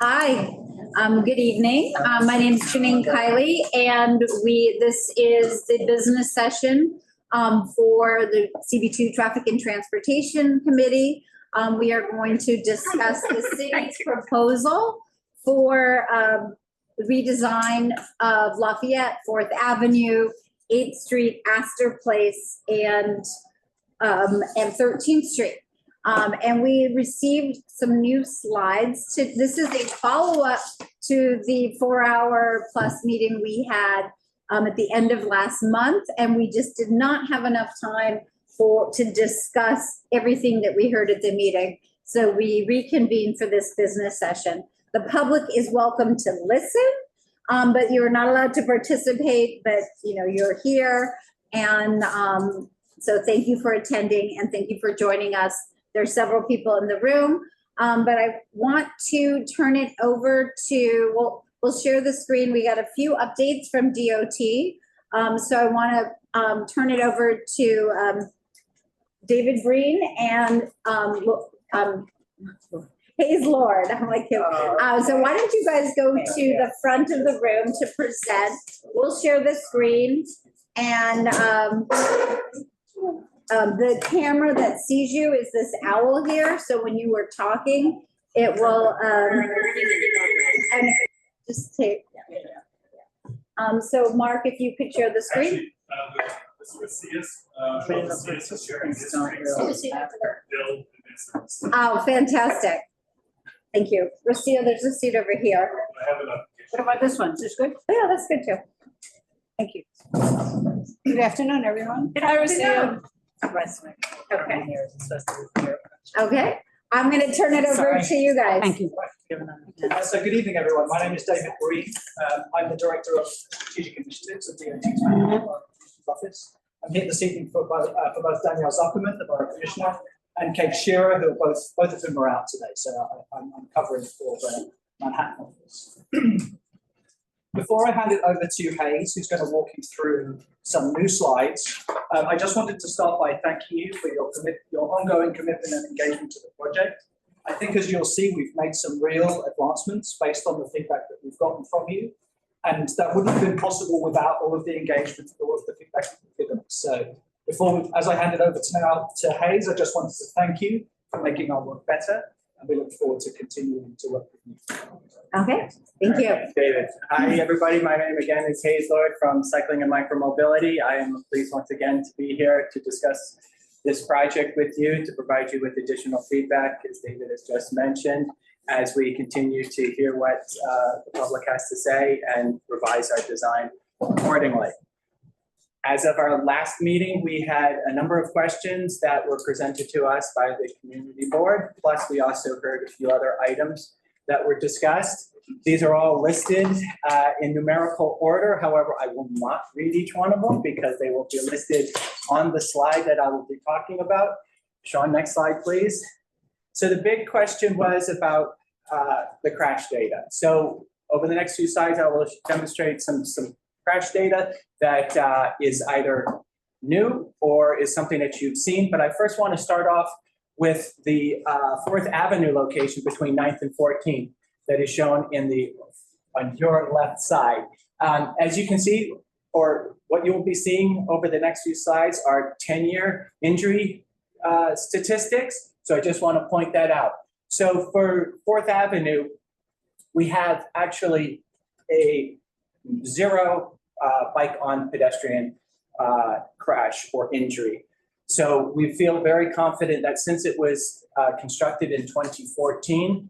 Hi, good evening. My name is Janine Kiley, and this is the business session for the CB2 Traffic and Transportation Committee. We are going to discuss the city's proposal for the redesign of Lafayette, 4th Avenue, 8th Street, Astor Place, and 13th Street. And we received some new slides. This is a follow-up to the 4-hour plus meeting we had at the end of last month, and we just did not have enough time to discuss everything that we heard at the meeting. So we reconvened for this business session. The public is welcome to listen, but you're not allowed to participate, but you're here. And so thank you for attending and thank you for joining us. There's several people in the room, but I want to turn it over to, we'll share the screen. We got a few updates from DOT. So I want to turn it over to David Breen and Hayes Lord. I'm like him. So why don't you guys go to the front of the room to present? We'll share the screen, and the camera that sees you is this owl here. So when you were talking, it will and just take. So Mark, if you could share the screen. Oh, fantastic. Thank you. Rocio, there's a seat over here. What about this one? Is this good? Oh, yeah, that's good too. Thank you. Good afternoon, everyone. Hi, Rocio. Okay. Okay. I'm going to turn it over to you guys. Thank you. So good evening, everyone. My name is David Breen. I'm the Director of Strategic Initiatives at DOT's office. I'm here this evening for both Danielle Zuckerman, the Borough Commissioner, and Kate Shearer, who are both of them are out today. So I'm covering for the Manhattan office. Before I hand it over to Hayes, who's going to walk you through some new slides, I just wanted to start by thanking you for your ongoing commitment and engagement to the project. I think, as you'll see, we've made some real advancements based on the feedback that we've gotten from you, and that wouldn't have been possible without all of the engagement, all of the feedback that we've given. So, as I hand it over to Hayes, I just wanted to thank you for making our work better, and we look forward to continuing to work with you. Okay, thank you. David. Hi, everybody. My name again is Hayes Lord from Cycling and Micromobility. I am pleased once again to be here to discuss this project with you, to provide you with additional feedback, as David has just mentioned, as we continue to hear what the public has to say and revise our design accordingly. As of our last meeting, we had a number of questions that were presented to us by the community board, plus we also heard a few other items that were discussed. These are all listed in numerical order. However, I will not read each one of them because they will be listed on the slide that I will be talking about. Sean, next slide, please. So the big question was about the crash data. So over the next few slides, I will demonstrate some crash data that is either new or is something that you've seen. But I first want to start off with the 4th Avenue location between 9th and 14th that is shown on your left side. As you can see, or what you will be seeing over the next few slides are 10-year injury statistics. So I just want to point that out. So for 4th Avenue, we have actually a 0 bike on pedestrian crash or injury. So we feel very confident that since it was constructed in 2014,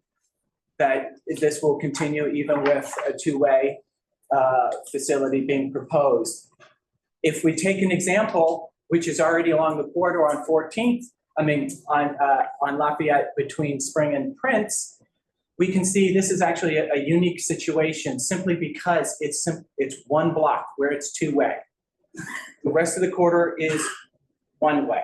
that this will continue even with a 2-way facility being proposed. If we take an example, which is already along the corridor on 14th, on Lafayette between Spring and Prince, we can see this is actually a unique situation simply because it's one block where it's 2-way. The rest of the corridor is 1-way.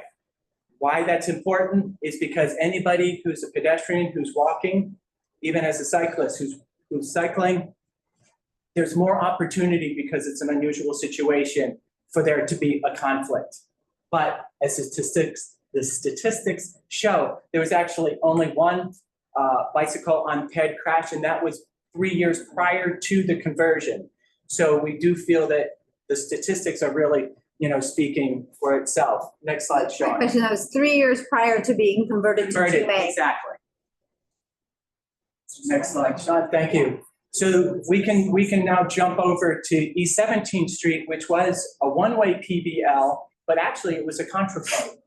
Why that's important is because anybody who's a pedestrian, who's walking, even as a cyclist who's cycling, there's more opportunity because it's an unusual situation for there to be a conflict. But as the statistics show, there was actually only one bicycle on ped crash, and that was 3 years prior to the conversion. So we do feel that the statistics are really, speaking for itself. Next slide, Sean. Question, that was 3 years prior to being converted to Converted, 2A. exactly. Next slide, Sean, thank you. So we can now jump over to East 17th Street, which was a one-way PBL, but actually it was a contraflow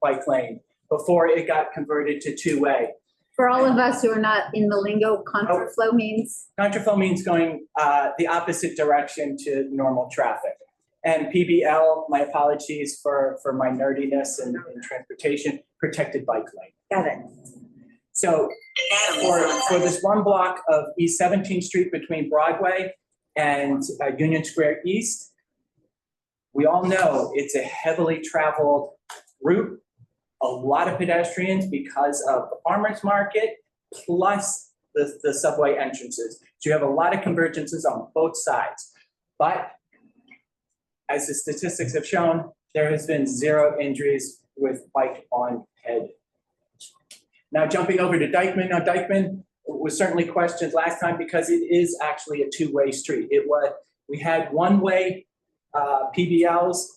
bike lane before it got converted to two-way. For all of us who are not in the lingo, contraflow means? Contraflow means going the opposite direction to normal traffic. And PBL, my apologies for my nerdiness in transportation, protected bike lane. Got it. So for this one block of East 17th Street between Broadway and Union Square East, we all know it's a heavily traveled route, a lot of pedestrians because of the farmer's market, plus the subway entrances. So you have a lot of convergences on both sides. But as the statistics have shown, there has been 0 injuries with bike on ped. Now jumping over to Dykeman. Now Dykeman was certainly questioned last time because it is actually a two-way street. We had one-way PBLs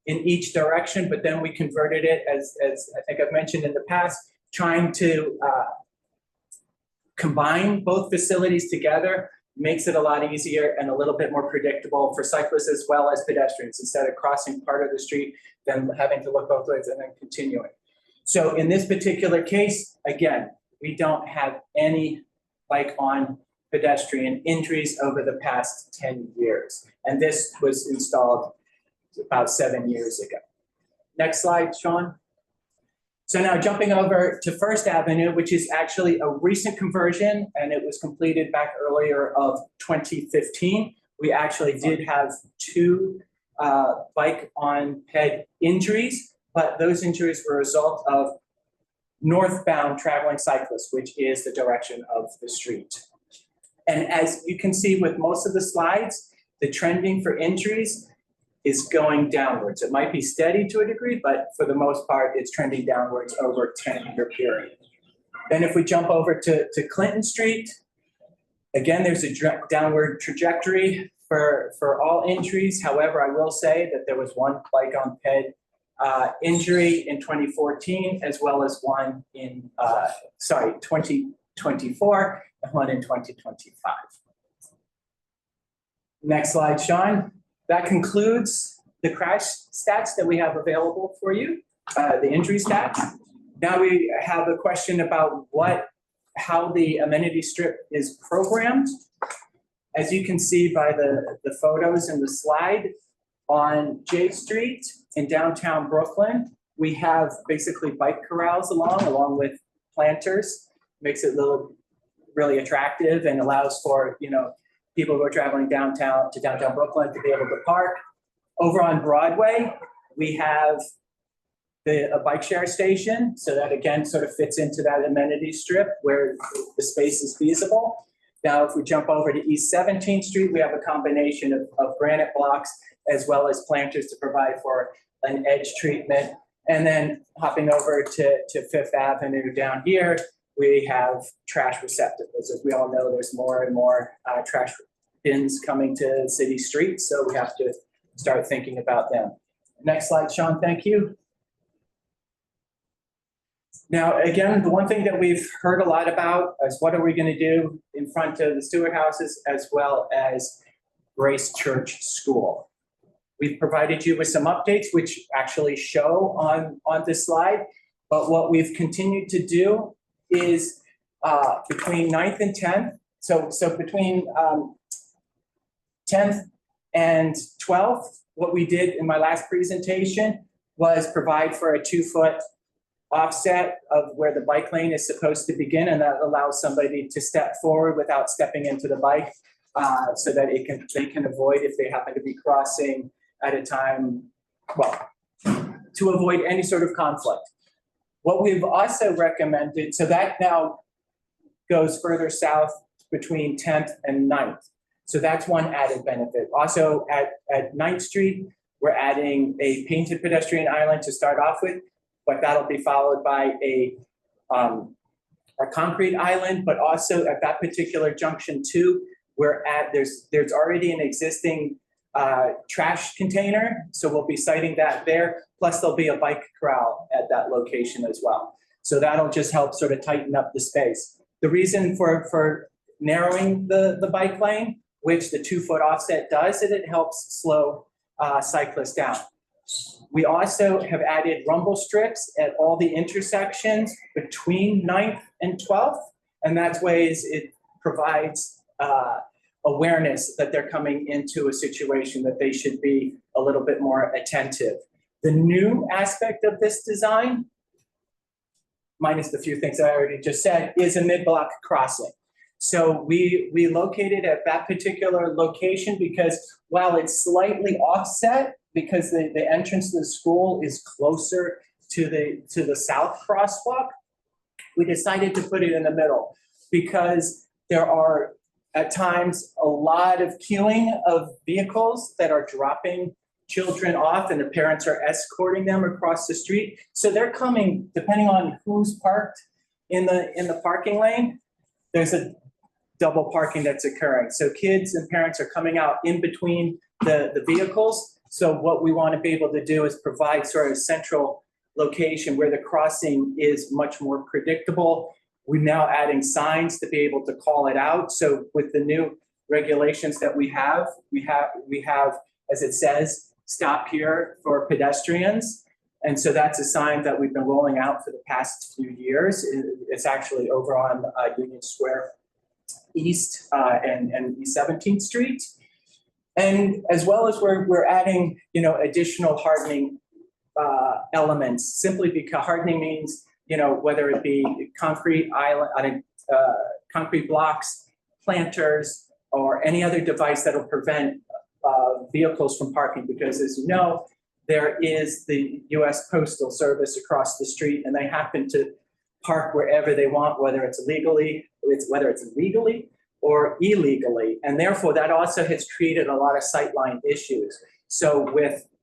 in each direction, but then we converted it, as I think I've mentioned in the past, trying to combine both facilities together makes it a lot easier and a little bit more predictable for cyclists as well as pedestrians, instead of crossing part of the street, then having to look both ways and then continuing. So in this particular case, again, we don't have any bike on pedestrian injuries over the past 10 years. And this was installed about 7 years ago. Next slide, Sean. So now jumping over to First Avenue, which is actually a recent conversion, and it was completed back earlier of 2015. We actually did have 2 bike on ped injuries, but those injuries were a result of northbound traveling cyclists, which is the direction of the street. And as you can see with most of the slides, the trending for injuries is going downwards. It might be steady to a degree, but for the most part, it's trending downwards over a 10-year period. Then if we jump over to Clinton Street, again, there's a downward trajectory for all injuries. However, I will say that there was 1 bike on ped injury in 2014, as well as one in, 2024, and one in 2025. Next slide, Sean. That concludes the crash stats that we have available for you, the injury stats. Now we have a question about how the amenity strip is programmed. As you can see by the photos in the slide, on J Street in downtown Brooklyn, we have basically bike corrals along with planters. Makes it really attractive and allows for, people who are traveling downtown Brooklyn to be able to park. Over on Broadway, we have a bike share station. So that again sort of fits into that amenity strip where the space is feasible. Now, if we jump over to East 17th Street, we have a combination of granite blocks as well as planters to provide for an edge treatment. And then hopping over to Fifth Avenue down here, we have trash receptacles. As we all know, there's more and more trash bins coming to city streets, so we have to start thinking about them. Next slide, Sean, thank you. Now, again, the one thing that we've heard a lot about is what are we going to do in front of the Stewart houses as well as Grace Church School. We've provided you with some updates which actually show on this slide, but what we've continued to do is between 9th and 10th, so between 10th and 12th, what we did in my last presentation was provide for a 2-foot offset of where the bike lane is supposed to begin, and that allows somebody to step forward without stepping into the bike so that they can avoid, if they happen to be crossing at a time, to avoid any sort of conflict. What we've also recommended, so that now goes further south between 10th and 9th. So that's one added benefit. Also at 9th Street, we're adding a painted pedestrian island to start off with, but that'll be followed by a concrete island, but also at that particular junction too, there's already an existing trash container, so we'll be citing that there. Plus there'll be a bike corral at that location as well. So that'll just help sort of tighten up the space. The reason for narrowing the bike lane, which the 2-foot offset does, is it helps slow cyclists down. We also have added rumble strips at all the intersections between 9th and 12th, and that's ways it provides awareness that they're coming into a situation that they should be a little bit more attentive. The new aspect of this design, minus the few things I already just said, is a mid-block crossing. So we located at that particular location because while it's slightly offset, because the entrance to the school is closer to the south crosswalk, we decided to put it in the middle because there are at times a lot of queuing of vehicles that are dropping children off and the parents are escorting them across the street. So they're coming, depending on who's parked in the parking lane, there's a double parking that's occurring. So kids and parents are coming out in between the vehicles. So what we want to be able to do is provide sort of a central location where the crossing is much more predictable. We're now adding signs to be able to call it out. So with the new regulations that we have, as it says, stop here for pedestrians. And so that's a sign that we've been rolling out for the past few years. It's actually over on Union Square East and East 17th Street. And as well as we're adding, additional hardening elements, simply because hardening means, whether it be concrete island, concrete blocks, planters, or any other device that'll prevent vehicles from parking. Because as you know, there is the U.S. Postal Service across the street, and they happen to park wherever they want, whether it's legally or illegally. And therefore, that also has created a lot of sightline issues. So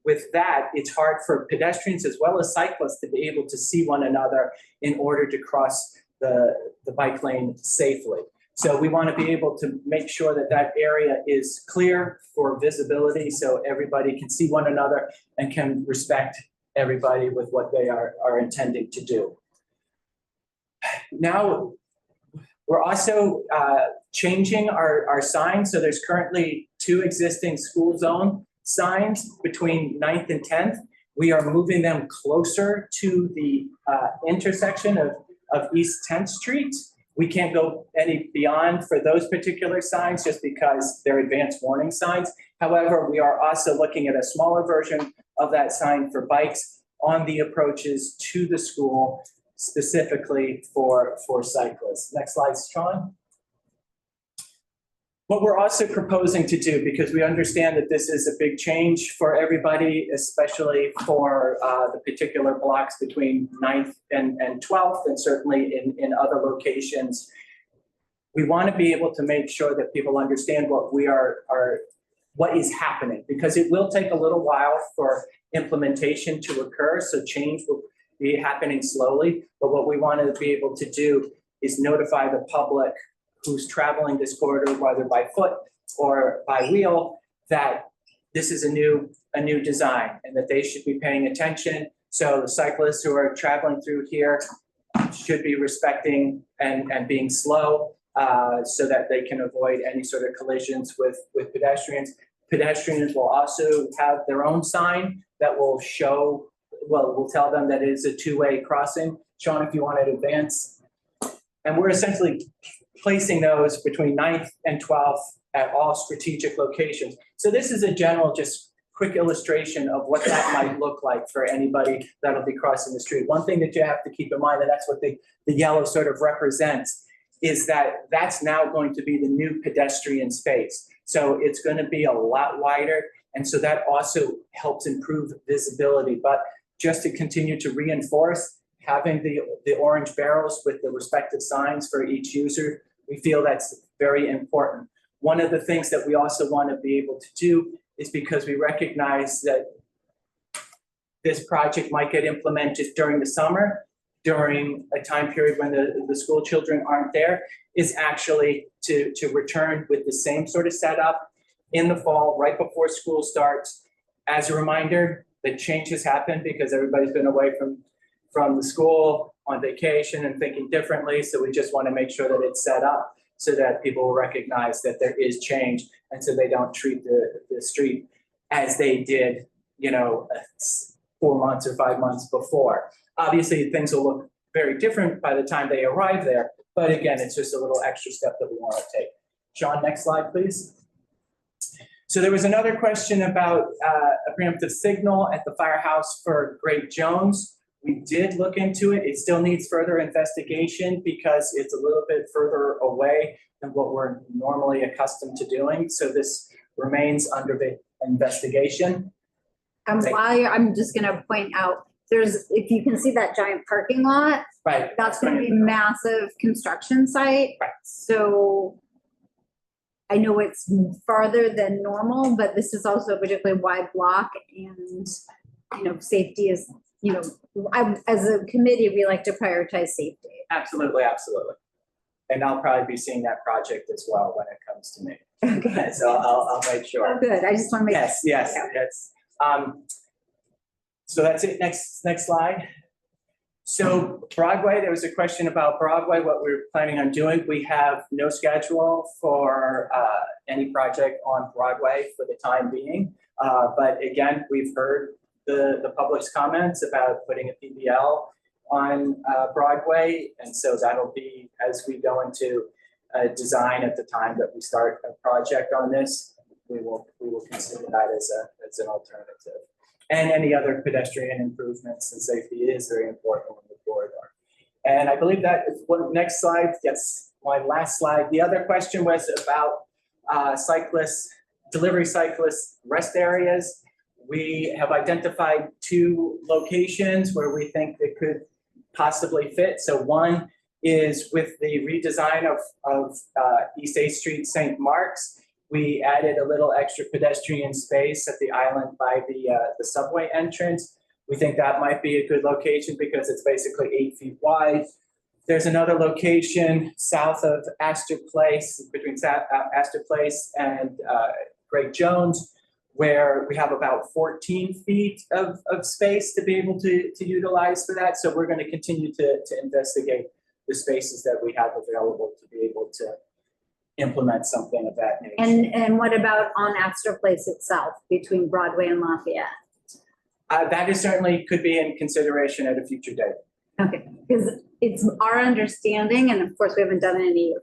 with that, it's hard for pedestrians as well as cyclists to be able to see one another in order to cross the bike lane safely. So we want to be able to make sure that that area is clear for visibility so everybody can see one another and can respect everybody with what they are intending to do. Now, we're also changing our signs. So there's currently 2 existing school zone signs between 9th and 10th. We are moving them closer to the intersection of East 10th Street. We can't go any beyond for those particular signs just because they're advanced warning signs. However, we are also looking at a smaller version of that sign for bikes on the approaches to the school, specifically for cyclists. Next slide, Sean. What we're also proposing to do, because we understand that this is a big change for everybody, especially for the particular blocks between 9th and 12th, and certainly in other locations, we want to be able to make sure that people understand what is happening, because it will take a little while for implementation to occur, so change will be happening slowly. But what we want to be able to do is notify the public who's traveling this corridor, whether by foot or by wheel, that this is a new design and that they should be paying attention. So the cyclists who are traveling through here should be respecting and being slow so that they can avoid any sort of collisions with pedestrians. Pedestrians will also have their own sign that will will tell them that it is a 2-way crossing. Sean, if you want to advance. And we're essentially placing those between 9th and 12th at all strategic locations. So this is a general, just quick illustration of what that might look like for anybody that'll be crossing the street. One thing that you have to keep in mind, and that's what the yellow sort of represents, is that that's now going to be the new pedestrian space. So it's going to be a lot wider. And so that also helps improve visibility. But just to continue to reinforce, having the orange barrels with the respective signs for each user, we feel that's very important. One of the things that we also want to be able to do is, because we recognize that this project might get implemented during the summer, during a time period when the school children aren't there is actually to return with the same sort of setup in the fall, right before school starts. As a reminder, the changes happen because everybody's been away from the school on vacation and thinking differently. So we just want to make sure that it's set up so that people will recognize that there is change, and so they don't treat the street as they did, 4 months or 5 months before. Obviously, things will look very different by the time they arrive there, but again, it's just a little extra step that we want to take. Sean, next slide, please. So there was another question about a preemptive signal at the firehouse for Great Jones. We did look into it. It still needs further investigation because it's a little bit further away than what we're normally accustomed to doing. So this remains under the investigation. I'm just gonna point out, if you can see that giant parking lot, Right. that's gonna be a massive construction site. Right. So I know it's farther than normal, but this is also a particularly wide block, and, safety is, as a committee, we like to prioritize safety. Absolutely, absolutely. And I'll probably be seeing that project as well when it comes to me. Okay. So I'll make sure. Oh, good. I just want to make. Yes. So that's it. Next slide. So Broadway, there was a question about Broadway, what we're planning on doing. We have no schedule for any project on Broadway for the time being. But again, we've heard the public's comments about putting a PBL on Broadway. And so that'll be, as we go into design at the time that we start a project on this, we will consider that as an alternative. And any other pedestrian improvements and safety is very important on the corridor. And I believe that is one next slide. Yes, my last slide. The other question was about delivery cyclist rest areas. We have identified 2 locations where we think it could possibly fit. So one is with the redesign of East 8th Street, St. Mark's. We added a little extra pedestrian space at the island by the subway entrance. We think that might be a good location because it's basically 8 feet wide. There's another location south of Astor Place, between Astor Place and Great Jones, where we have about 14 feet of space to be able to utilize for that. So we're going to continue to investigate the spaces that we have available to be able to implement something of that nature. And what about on Astor Place itself, between Broadway and Lafayette? That is certainly could be in consideration at a future date. Okay, because it's our understanding, and of course we haven't done any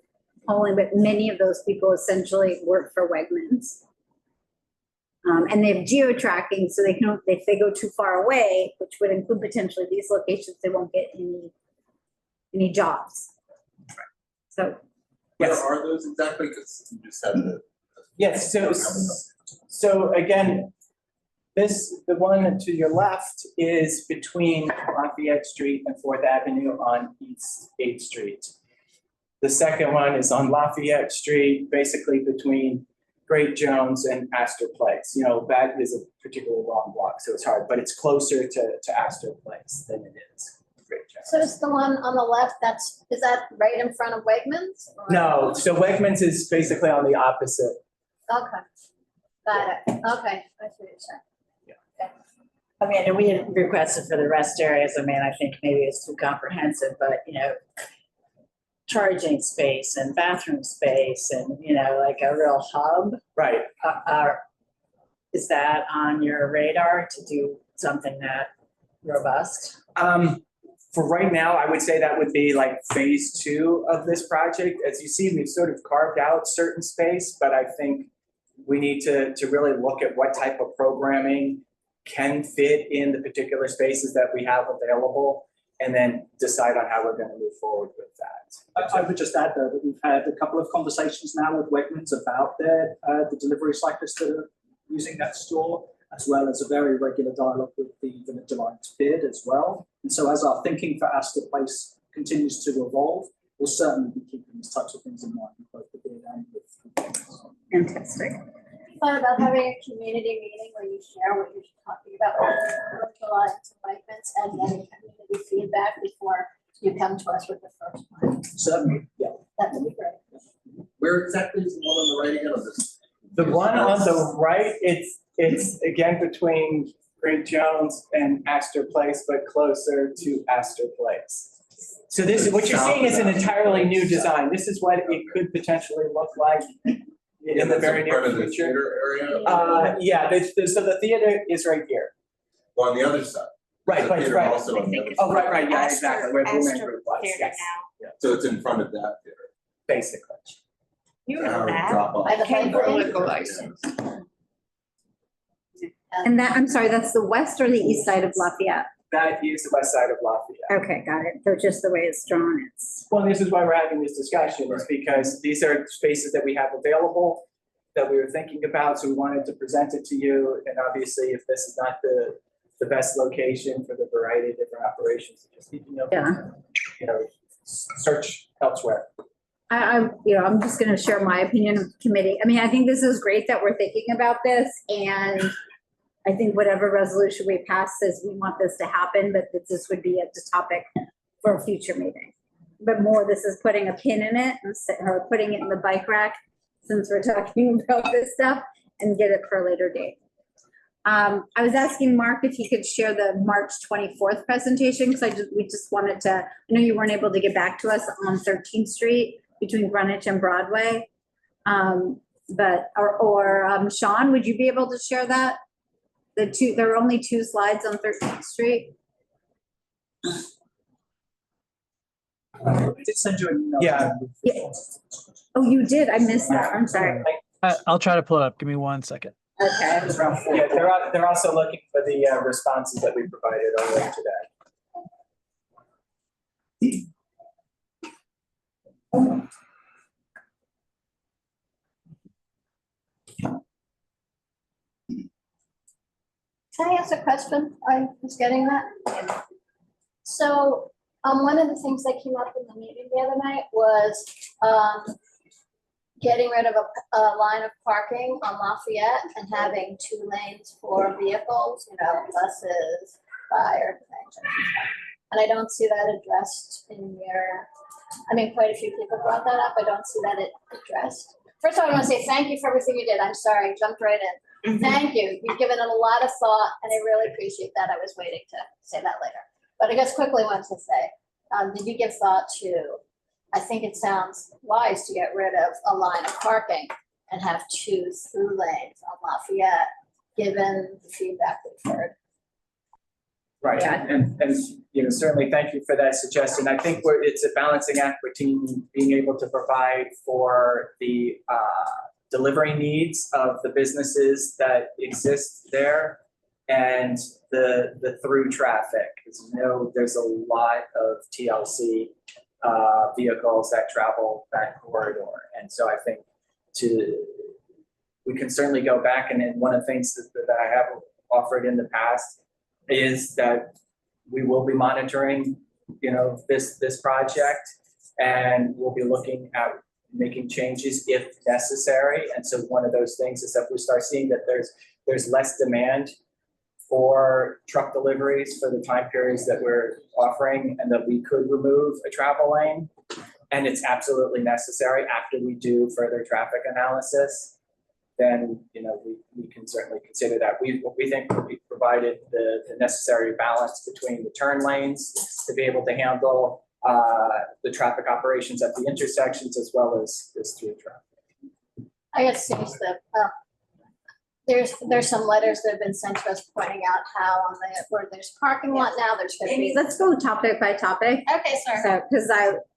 polling, but many of those people essentially work for Wegmans. And they have geo-tracking, so they can, if they go too far away, which would include potentially these locations, they won't get any jobs. So. Where Yes. are those exactly? Because you just had the. Yes, so again, the one to your left is between Lafayette Street and 4th Avenue on East 8th Street. The second one is on Lafayette Street, basically between Great Jones and Astor Place. That is a particularly long block, so it's hard, but it's closer to Astor Place than it is Great Jones. So it's the one on the left, is that right in front of Wegmans? or- No, so Wegmans is basically on the opposite. Okay, got it, okay, I see what you're saying. I mean, and we had requested for the rest areas. I mean, I think maybe it's too comprehensive, but, charging space and bathroom space and, like a real hub. Right. Is that on your radar to do something that robust? For right now, I would say that would be like phase 2 of this project. As you see, we've sort of carved out certain space, but I think we need to really look at what type of programming can fit in the particular spaces that we have available, and then decide on how we're going to move forward with that. I would just add though that we've had a couple of conversations now with Wegmans about the delivery cyclists that are using that store, as well as a very regular dialogue with the Village Alliance bid as well. And so as our thinking for Astor Place continues to evolve, we'll certainly be keeping these types of things in mind, both the bid and with. Fantastic. thought about having a community meeting where you share what you're talking about, commercial embankments, and then community feedback before you come to us with the first one? Certainly, yeah. That would be great. Where exactly is the one on the right again of this? The one on the right, it's again between Great Jones and Astor Place, but closer to Astor Place. So this, what you're seeing is an entirely new design. This is what it could potentially look like in the very near future. Theater area? Yeah, so the theater is right here. Well, on the other side. Right, The right, theater right. also on the other Oh, side. right, yeah, exactly, where Blue Man Group was, Theater yes, now. So it's in front of that theater. basically. You How know to that. drop off. By the Pay for a pipeline? liquor license. And that, I'm sorry, that's the west or the east side of Lafayette? That is the west side of Lafayette. Okay, got it. So just the way it's drawn, it's, Well, this is why we're having this discussion, is because these are spaces that we have available that we were thinking about, so we wanted to present it to you. And obviously, if this is not the best location for the variety of different operations, just, yeah. Search elsewhere. I'm just gonna share my opinion of the committee. I mean, I think this is great that we're thinking about this, and I think whatever resolution we pass says we want this to happen, but that this would be a topic for a future meeting. But more, this is putting a pin in it or putting it in the bike rack, since we're talking about this stuff, and get it for a later date. I was asking Mark if he could share the March 24th presentation, because we just wanted to, I know you weren't able to get back to us on 13th Street between Greenwich and Broadway. But Sean, would you be able to share that? There are only 2 slides on 13th Street. I did send you an email. Yeah. Yeah. Oh, you did? I missed that. I'm sorry. I'll try to pull it up. Give me 1 second. Okay. It's around 4. Yeah, they're also looking for the responses that we provided earlier today. Can I ask a question? I was getting that. So, one of the things that came up in the meeting the other night was, getting rid of a line of parking on Lafayette and having 2 lanes for vehicles, buses, fire things. And I don't see that addressed in quite a few people brought that up. I don't see that addressed. First of all, I want to say thank you for everything you did. I'm sorry, I jumped right in. Thank you. You've given it a lot of thought, and I really appreciate that. I was waiting to say that later. But I guess quickly want to say, did you give thought to, I think it sounds wise to get rid of a line of parking and have 2 through lanes on Lafayette, given the feedback we've heard. Right, Yeah. and certainly thank you for that suggestion. I think it's a balancing act between being able to provide for the delivery needs of the businesses that exist there and the through traffic. As you know, there's a lot of TLC vehicles that travel that corridor. And so I think we can certainly go back, and then one of the things that I have offered in the past is that we will be monitoring, this project, and we'll be looking at making changes if necessary. And so one of those things is that we start seeing that there's less demand for truck deliveries for the time periods that we're offering, and that we could remove a travel lane. And it's absolutely necessary after we do further traffic analysis, then, we can certainly consider that. We think we provided the necessary balance between the turn lanes to be able to handle the traffic operations at the intersections as well as this through traffic. I guess seems that there's some letters that have been sent to us pointing out how where there's parking lot now, there's gonna Amy, be. let's go topic by topic. Okay, sorry. So, because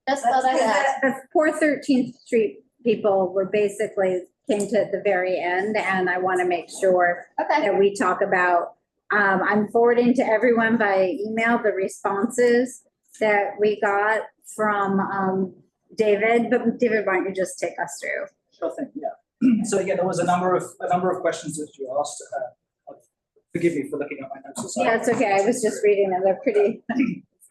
That's what I had. the poor 13th Street people were basically came to the very end, and I want to make sure Okay. that we talk about, I'm forwarding to everyone by email the responses that we got from David, but David, why don't you just take us through? Sure thing, yeah. So again, there was a number of questions that you asked. Forgive me for looking at my notes. aside. Yeah, it's okay. I was just reading them. They're pretty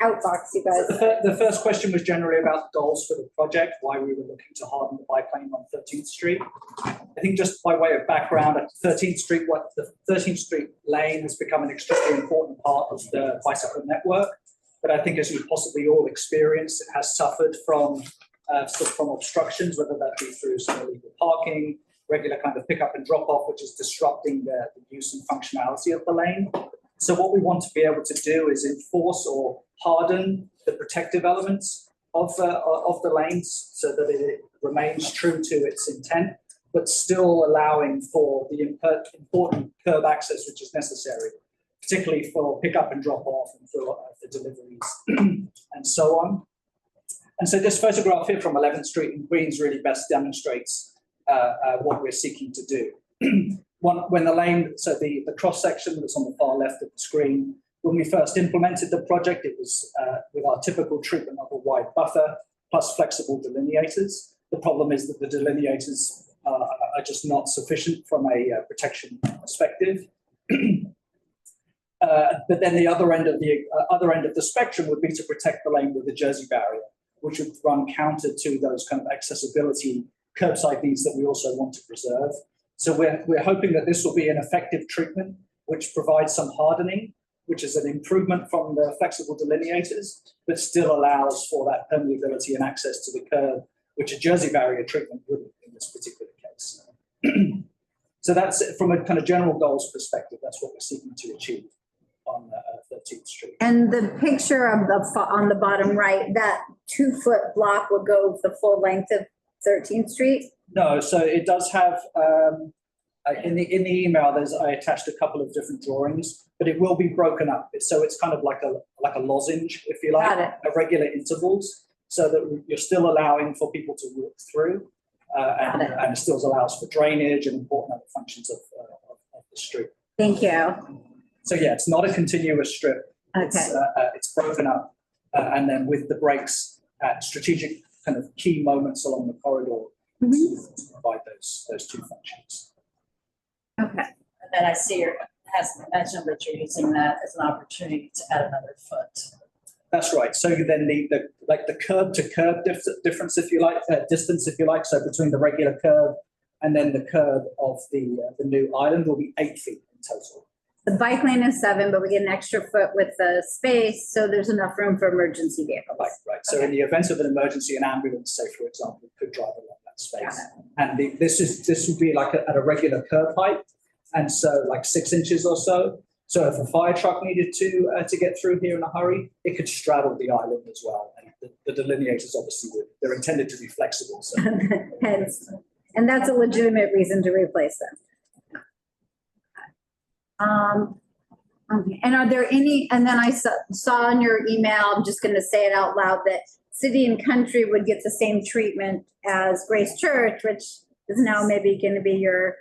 outbox you So guys. the first question was generally about goals for the project, why we were looking to harden the bike lane on 13th Street. I think just by way of background, at 13th Street, the 13th Street lane has become an extremely important part of the bicycle network. But I think, as you possibly all experienced, it has suffered from obstructions, whether that be through some illegal parking, regular kind of pick up and drop off, which is disrupting the use and functionality of the lane. So what we want to be able to do is enforce or harden the protective elements of the lanes so that it remains true to its intent, but still allowing for the important curb access which is necessary, particularly for pick up and drop off and for deliveries and so on. And so this photograph here from 11th Street in Queens really best demonstrates what we're seeking to do. When the lane, so the cross section that's on the far left of the screen, when we first implemented the project, it was with our typical treatment of a wide buffer plus flexible delineators. The problem is that the delineators are just not sufficient from a protection perspective. But then the other end of the spectrum would be to protect the lane with a jersey barrier, which would run counter to those kind of accessibility curbside needs that we also want to preserve. So we're hoping that this will be an effective treatment which provides some hardening, which is an improvement from the flexible delineators, but still allows for that permeability and access to the curb, which a jersey barrier treatment wouldn't in this particular case. So that's from a kind of general goals perspective, that's what we're seeking to achieve on 13th Street. And the picture of on the bottom right, that 2-foot block would go the full length of 13th Street? No, so it does have, in the email, I attached a couple of different drawings, but it will be broken up. So it's kind of like a lozenge, if you like, Got it. at regular intervals, so that you're still allowing for people to walk through, and it still allows for drainage and important other functions of the street. Thank you. So yeah, it's not a continuous strip. Okay. It's broken up, and then with the breaks at strategic kind of key moments along the corridor to provide those two functions. Okay. And then I see has mentioned that you're using that as an opportunity to add another foot. That's right. So then the curb to curb difference, if you like, distance, if you like, so between the regular curb and then the curb of the new island will be 8 feet in total. The bike lane is 7, but we get an extra foot with the space, so there's enough room for emergency vehicles. Right. So in the event of an emergency, an ambulance, say for example, could drive along that space. And this would be like at a regular curb height, and so like 6 inches or so. So if a fire truck needed to get through here in a hurry, it could straddle the island as well. And the delineators obviously they're intended to be flexible. So. And that's a legitimate reason to replace them. Okay. And are there any, and then I saw in your email, I'm just going to say it out loud, that City and Country would get the same treatment as Grace Church, which is now maybe going to be your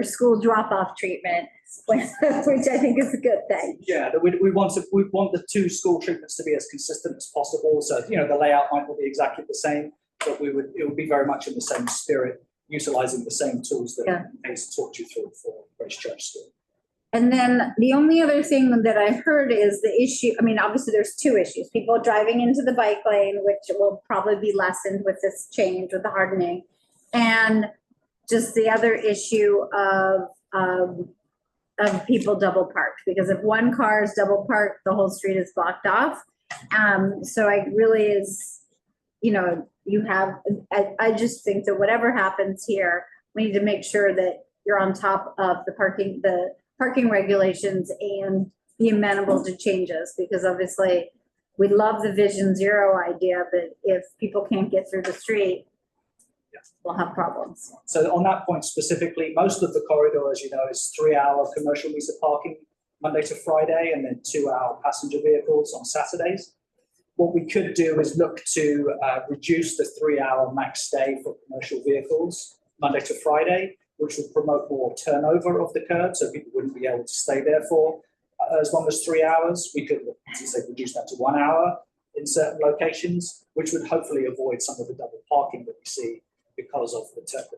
school drop-off treatment, which I think is a good thing. Yeah, we want the two school treatments to be as consistent as possible. So, the layout might not be exactly the same, but it would be very much in the same spirit, utilizing the same tools that Hayes talked you through for Grace Church School. And then the only other thing that I heard is the issue, I mean, obviously there's 2 issues. People driving into the bike lane, which will probably be lessened with this change, with the hardening. And just the other issue of people double parked, because if one car is double parked, the whole street is blocked off. So I really is, I just think that whatever happens here, we need to make sure that you're on top of the parking regulations and be amenable to changes, because obviously we love the Vision Zero idea, but if people can't get through the street, we'll have problems. So on that point specifically, most of the corridor, as you know, is 3-hour commercial meter parking Monday to Friday, and then 2-hour passenger vehicles on Saturdays. What we could do is look to reduce the 3-hour max stay for commercial vehicles Monday to Friday, which would promote more turnover of the curb, so people wouldn't be able to stay there for as long as 3 hours. We could, as I say, reduce that to 1 hour in certain locations, which would hopefully avoid some of the double parking that we see because of the turnover.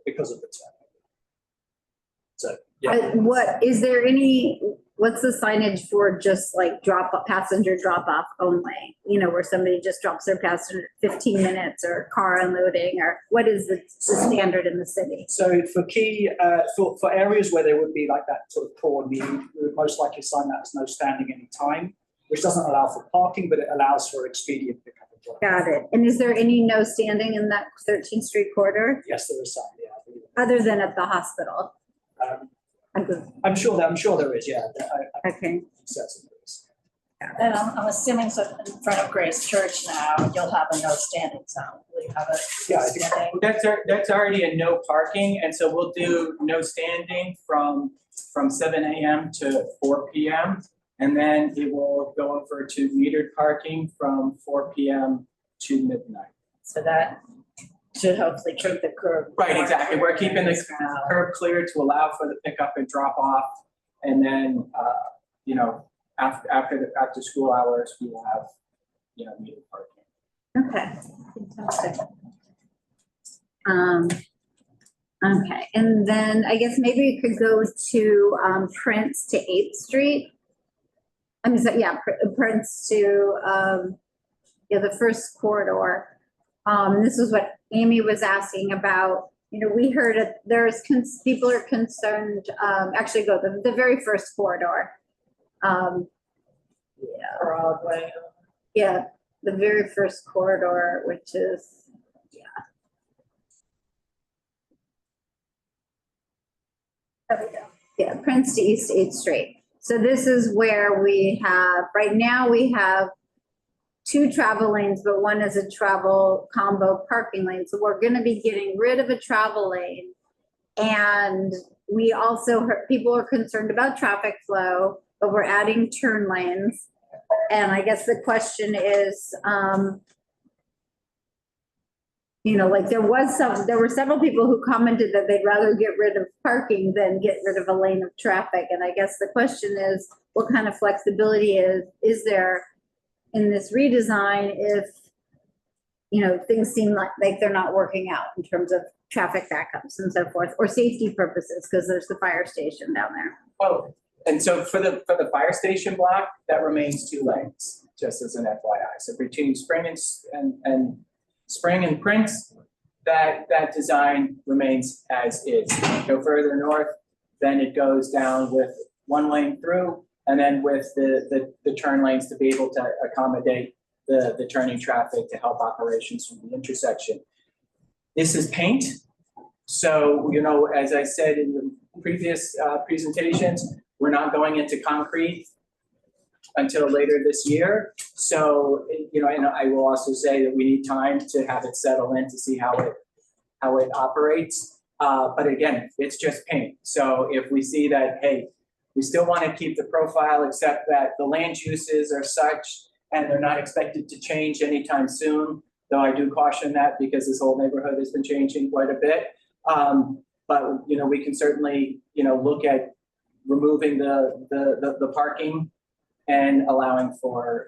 So, yeah. Is there any what's the signage for just like passenger drop off only? You know, where somebody just drops their passenger 15 minutes or car unloading, or what is the standard in the city? So for key, for areas where there would be like that sort of poor need, we would most likely sign that as no standing any time, which doesn't allow for parking, but it allows for expedient pickup and drop. Got it. And is there any no standing in that 13th Street corridor Yes, there is some, yeah. I believe. other than at the hospital? I'm sure there is, yeah. Okay. Certainly there is. And I'm assuming so in front of Grace Church now, you'll have a no standing zone. Will you have a Yeah, I think- standing? That's already a no parking, and so we'll do no standing from 7 AM to 4 PM. And then it will go over to metered parking from 4 PM to midnight. So that should hopefully keep the curb. Right, exactly. We're keeping the curb clear to allow for the pickup and drop off. And then, you know, after school hours, we will have, you know, metered parking. Okay. Fantastic. Okay, and then I guess maybe we could go to Prince to 8th Street. I'm sorry, yeah, Prince to the first corridor. This is what Amy was asking about. You know, we heard people are concerned, actually go the very first corridor. Broadway. Yeah, the very first corridor, which is, there we go. Yeah, Prince to East 8th Street. So this is where we have, right now we have 2 travel lanes, but one is a travel combo parking lane. So we're gonna be getting rid of a travel lane. And we also heard, people are concerned about traffic flow, but we're adding turn lanes. And I guess the question is, you know, like there were several people who commented that they'd rather get rid of parking than get rid of a lane of traffic. And I guess the question is, what kind of flexibility is there in this redesign if, you know, things seem like they're not working out in terms of traffic backups and so forth, or safety purposes, because there's the fire station down there. Oh, and so for the fire station block, that remains 2 lanes, just as an FYI. So between Spring and Prince, that design remains as is. Go further north, then it goes down with 1 lane through, and then with the turn lanes to be able to accommodate the turning traffic to help operations from the intersection. This is paint. So, you know, as I said in the previous presentations, we're not going into concrete until later this year. So, you know, and I will also say that we need time to have it settle in to see how it operates. But again, it's just paint. So if we see that, hey, we still want to keep the profile, except that the land uses are such and they're not expected to change anytime soon, though I do caution that because this whole neighborhood has been changing quite a bit. But, you know, we can certainly, you know, look at removing the parking and allowing for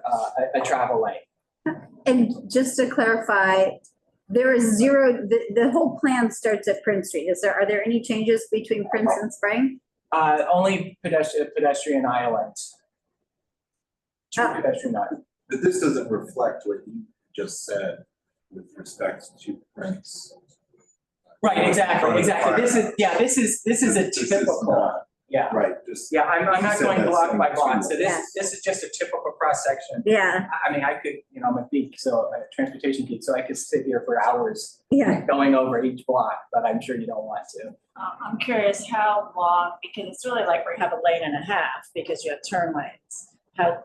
a travel lane. And just to clarify, there is zero, the whole plan starts at Prince Street. Are there any changes between Prince and Spring? Only pedestrian islands. Pedestrian island. But this doesn't reflect what you just said with respect to Prince. Right, exactly. This is a This is typical, not- yeah. Right, just. Yeah, I'm not You said going that block by same block, too. so this is just a typical cross section. Yeah, I mean, I could, you know, I'm a geek, so a transportation geek, so I could sit here for hours yeah. going over each block, but I'm sure you don't want to. I'm curious how long, because it's really like we have a lane and a half because you have turn lanes. How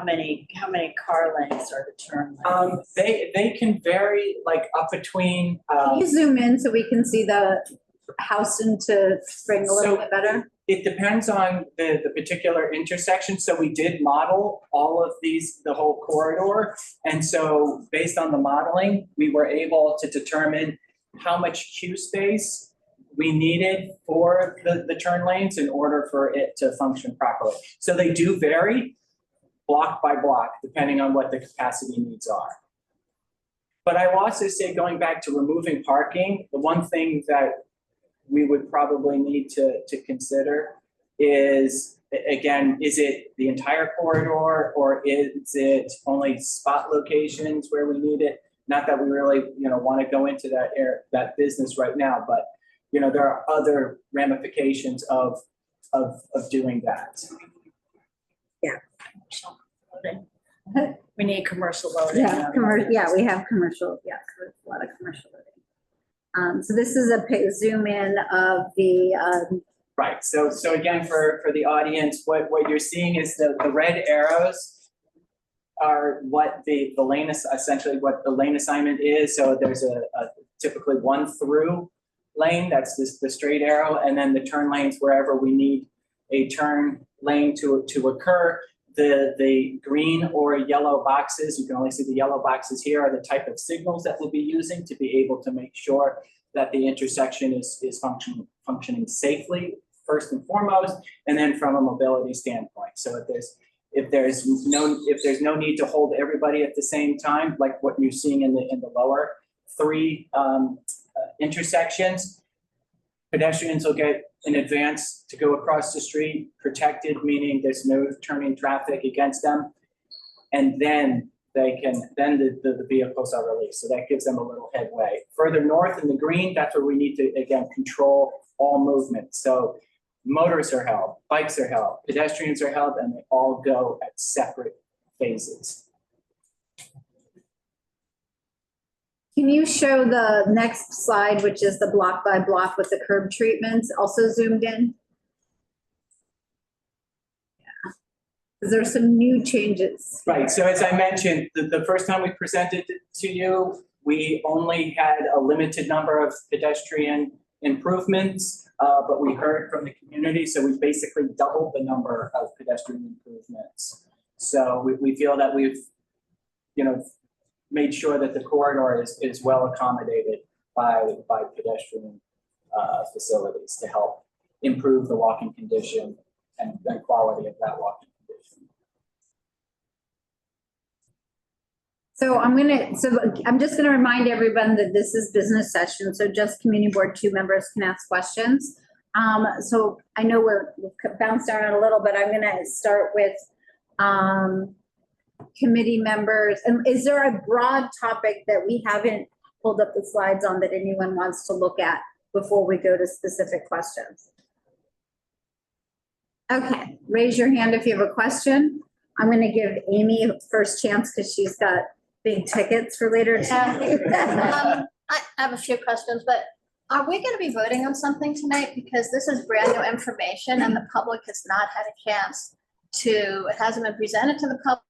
many car lanes are the turn lanes? They can vary like up between, Can you zoom in so we can see the house into Spring a little So- bit better? it depends on the particular intersection. So we did model all of these, the whole corridor. And so based on the modeling, we were able to determine how much queue space we needed for the turn lanes in order for it to function properly. So they do vary block by block, depending on what the capacity needs are. But I will also say, going back to removing parking, the one thing that we would probably need to consider is again, is it the entire corridor or is it only spot locations where we need it? Not that we really, want to go into that business right now, but, there are other ramifications of doing that. We need commercial loading. Yeah, we have commercial, yeah, a lot of commercial living. So this is a zoom in of the, Right, so again, for the audience, what you're seeing is the red arrows are what the lane is, essentially what the lane assignment is. So there's a typically 1 through lane, that's the straight arrow, and then the turn lanes wherever we need a turn lane to occur. The green or yellow boxes, you can only see the yellow boxes here, are the type of signals that we'll be using to be able to make sure that the intersection is functioning safely, first and foremost, and then from a mobility standpoint. So if there's no need to hold everybody at the same time, like what you're seeing in the lower 3 intersections, pedestrians will get in advance to go across the street, protected, meaning there's no turning traffic against them. And then the vehicles are released. So that gives them a little headway. Further north in the green, that's where we need to, again, control all movement. So motors are held, bikes are held, pedestrians are held, and they all go at separate phases. can you show the next slide, which is the block by block with the curb treatments, also zoomed in? Yeah, because there's some new changes. Right, so as I mentioned, the first time we presented it to you, we only had a limited number of pedestrian improvements, but we heard from the community, so we basically doubled the number of pedestrian improvements. So we feel that we've, made sure that the corridor is well accommodated by pedestrian facilities to help improve the walking condition and the quality of that walking condition. So I'm just gonna remind everyone that this is business session, so just community board 2 members can ask questions. So I know we've bounced around a little, but I'm gonna start with committee members. And is there a broad topic that we haven't pulled up the slides on that anyone wants to look at before we go to specific questions? Okay, raise your hand if you have a question. I'm gonna give Amy first chance because she's got big tickets for later. I have a few questions, but are we gonna be voting on something tonight? Because this is brand new information and the public has not had a chance to, it hasn't been presented to the public.